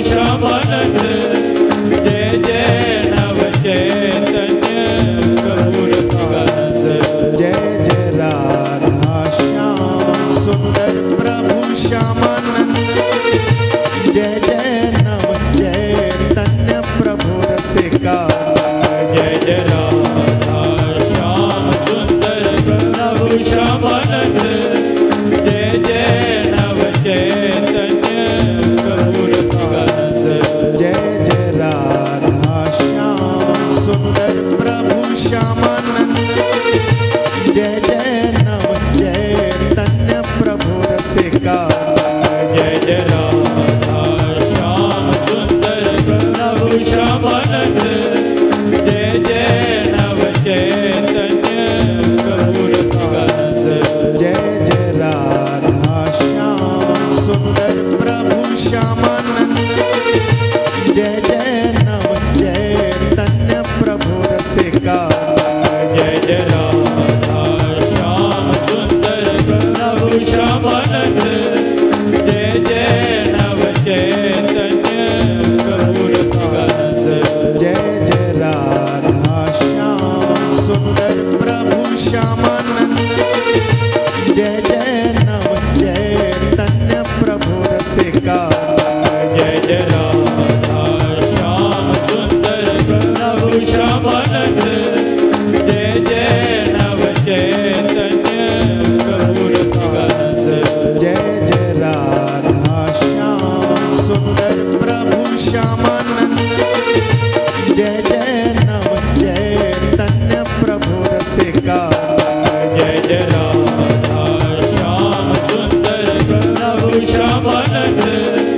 श्यामानंद जय जय नव चैतन्य प्रभु रसिकानंद जय जय राधा श्याम सुंदर प्रभु श्यामानंद जय जय नव चैतन्य प्रभु रसिकानंद जय जय राधा श्याम सुंदर प्रभु श्यामानंद जय जय नव चैतन्य प्रभु रसिकानंद जय जय राधा श्याम सुंदर प्रभु श्यामानंद जय जय नव चैतन्य प्रभु रसिकानंद जय जय राधा श्याम सुंदर प्रभु श्यामानंद जय जय नव चैतन्य प्रभु रसिकानंद जय जय राधा श्याम सुंदर प्रभु श्यामानंद जय जय नव चैतन्य प्रभु रसिकानंद जय जय राधा श्याम सुंदर प्रभु श्यामानंद जय जय नव चैतन्य प्रभु रसिकानंद जय जय राधा श्याम सुंदर प्रभु श्यामानंद जय जय नव चैतन्य प्रभु रसिकानंद जय जय राधा श्याम सुंदर प्रभु श्यामानंद जय जय नव चैतन्य प्रभु रसिकानंद जय जय राधा श्याम सुंदर प्रभु श्यामानंद जय जय नव चैतन्य प्रभु रसिकानंद जय जय राधा श्याम सुंदर प्रभु श्यामानंद